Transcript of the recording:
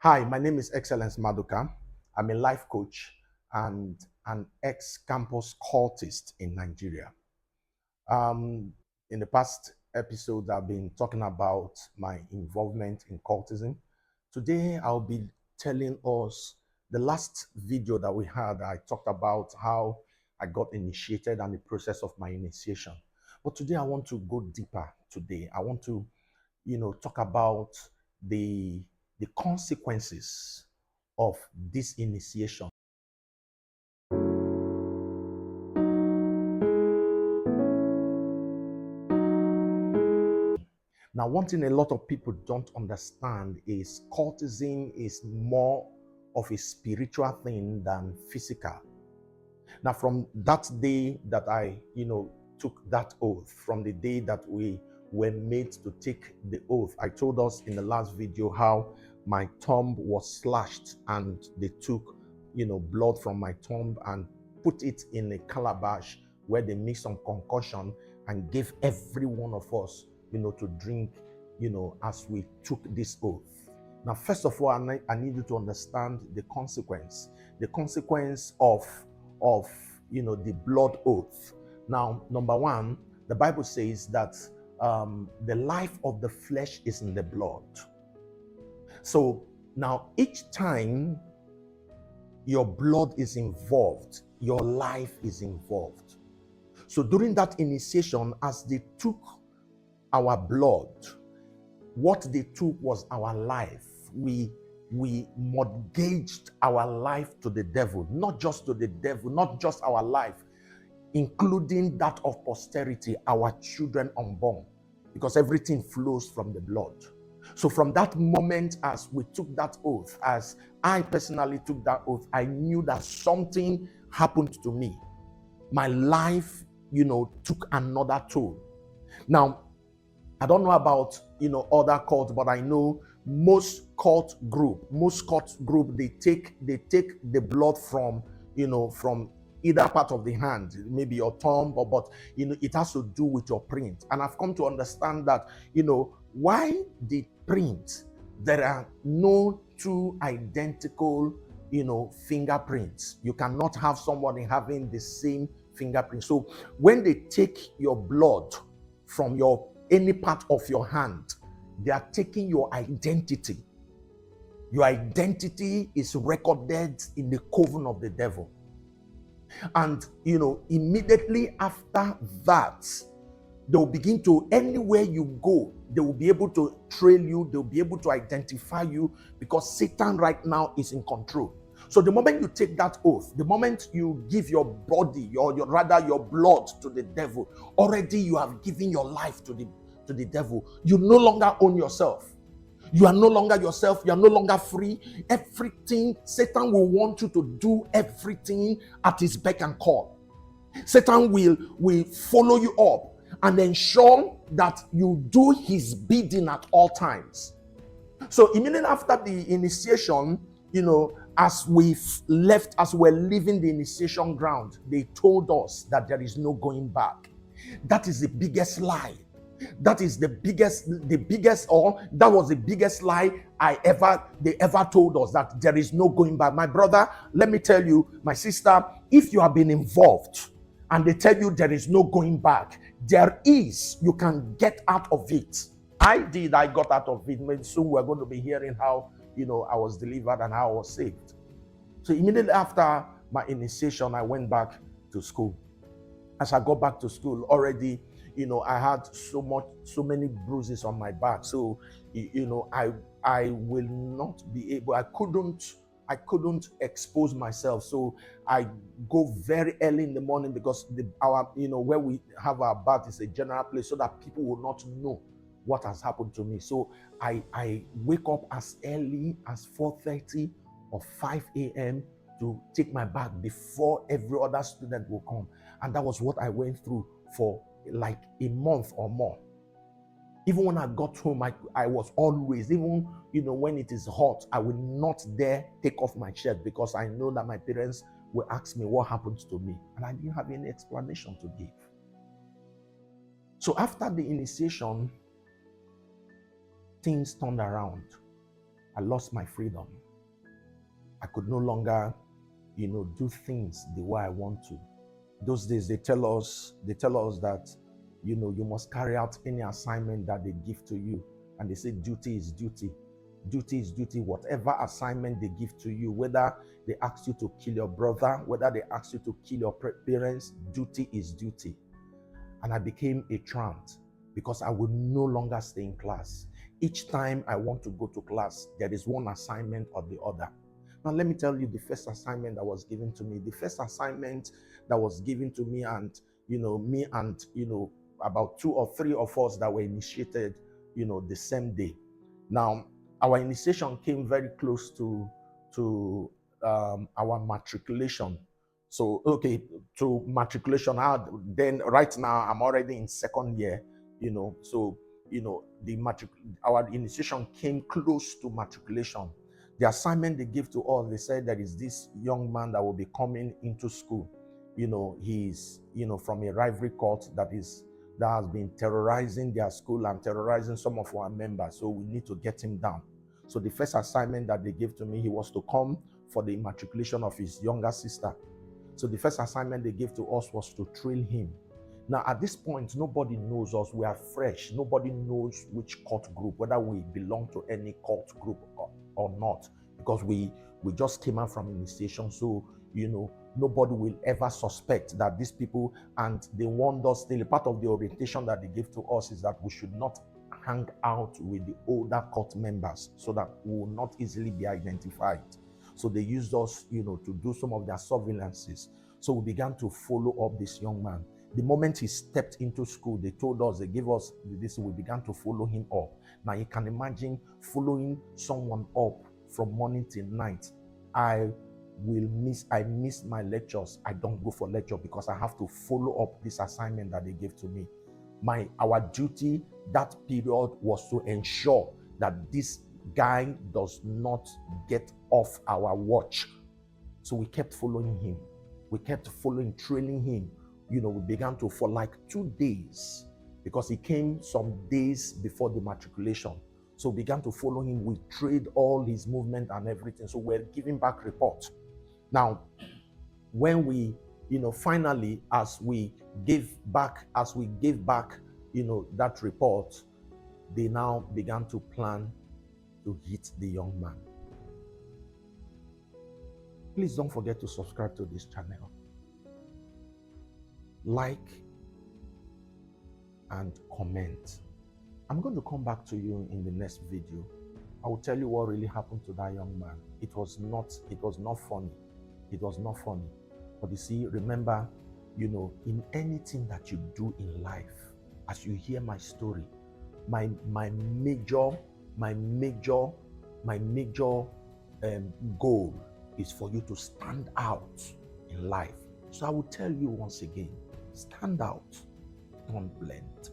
Hi, my name is Excellence Maduka. I'm a life coach and an ex-campus cultist in Nigeria. Um, in the past episodes, I've been talking about my involvement in cultism. Today, I'll be telling us the last video that we had. I talked about how I got initiated and the process of my initiation. But today, I want to go deeper. Today, I want to, talk about the the consequences of this initiation. Now, one thing a lot of people don't understand is cultism is more of a spiritual thing than physical. Now, from that day that I, took that oath, from the day that we were made to take the oath, I told us in the last video how my thumb was slashed and they took, blood from my thumb and put it in a calabash where they mixed some concoction and gave every one of us, to drink, as we took this oath. Now, first of all, I need you to understand the consequence. The consequence of the blood oath. Now, number one, the Bible says that the life of the flesh is in the blood. So now each time your blood is involved, your life is involved. So during that initiation, as they took our blood, what they took was our life. We mortgaged our life to the devil, not just to the devil, not just our life, including that of posterity, our children unborn, because everything flows from the blood. So from that moment, as we took that oath, as I personally took that oath, I knew that something happened to me. My life, took another toll. Now, I don't know about other cults, but I know most cult group, they take the blood from from either part of the hand, maybe your thumb, but it has to do with your print. And I've come to understand that why the print, there are no two identical fingerprints. You cannot have somebody having the same fingerprint. So when they take your blood from any part of your hand, they are taking your identity. Your identity is recorded in the coven of the devil. And immediately after that, they'll begin to, anywhere you go, they will be able to trail you, they'll be able to identify you, because Satan right now is in control. So the moment you take that oath, the moment you give your body, your blood to the devil, already you have given your life to the devil. You no longer own yourself. You are no longer yourself. You are no longer free. Everything, Satan will want you to do everything at his beck and call. Satan will follow you up and ensure that you do his bidding at all times. So immediately after the initiation, as we're leaving the initiation ground, they told us that there is no going back. That is the biggest lie. That is that was the biggest lie they ever told us, that there is no going back. My brother, let me tell you, my sister, if you have been involved and they tell you there is no going back, there is. You can get out of it. I got out of it. Maybe soon we're going to be hearing how I was delivered and how I was saved. So immediately after my initiation, I went back to school. As I got back to school, already I had so many bruises on my back. So I will not be able. I couldn't expose myself. So I go very early in the morning, because where we have our bath is a general place, so that people will not know what has happened to me. So I wake up as early as 4:30 or 5 a.m. to take my bath before every other student will come. And that was what I went through for like a month or more. Even when I got home, I was always, even when it is hot, I will not dare take off my shirt, because I know that my parents will ask me what happened to me, and I didn't have any explanation to give. So after the initiation, things turned around. I lost my freedom. I could no longer, do things the way I want to. Those days they tell us that, you must carry out any assignment that they give to you. And they say duty is duty. Duty is duty. Whatever assignment they give to you, whether they ask you to kill your brother, whether they ask you to kill your parents, duty is duty. And I became a trant because I would no longer stay in class. Each time I want to go to class, there is one assignment or the other. Now, let me tell you the first assignment that was given to me. The first assignment that was given to me, and about 2 or 3 of us that were initiated, the same day. Now, our initiation came very close to our matriculation. So, okay, to matriculation. Then right now I'm already in second year, so our initiation came close to matriculation. The assignment they give to us, they said there is this young man that will be coming into school. He's from a rivalry court that has been terrorizing their school and terrorizing some of our members. So we need to get him down. So the first assignment that they gave to me, he was to come for the immatriculation of his younger sister. So the first assignment they gave to us was to train him. Now, at this point, nobody knows us. We are fresh. Nobody knows which court group, whether we belong to any court group or not, because we just came out from initiation. So, nobody will ever suspect that these people, and they warned us, still part of the orientation that they gave to us is that we should not hang out with the older court members so that we will not easily be identified. So they used us, to do some of their surveillances. So we began to follow up this young man. The moment he stepped into school, they told us, they gave us this, we began to follow him up. Now you can imagine following someone up from morning till night. I miss my lectures. I don't go for lecture because I have to follow up this assignment that they gave to me. Our duty that period was to ensure that this guy does not get off our watch. So we kept following him. We kept training him. We began to, for like 2 days, because he came some days before the matriculation. So we began to follow him. We trained all his movement and everything. So we're giving back reports. Now, when we, finally, as we gave back, that report, they now began to plan to hit the young man. Please don't forget to subscribe to this channel. Like and comment. I'm going to come back to you in the next video. I will tell you what really happened to that young man. It was not funny. It was not funny. But you see, remember, in anything that you do in life, as you hear my story, my major goal is for you to stand out in life. So I will tell you once again, stand out, don't blend.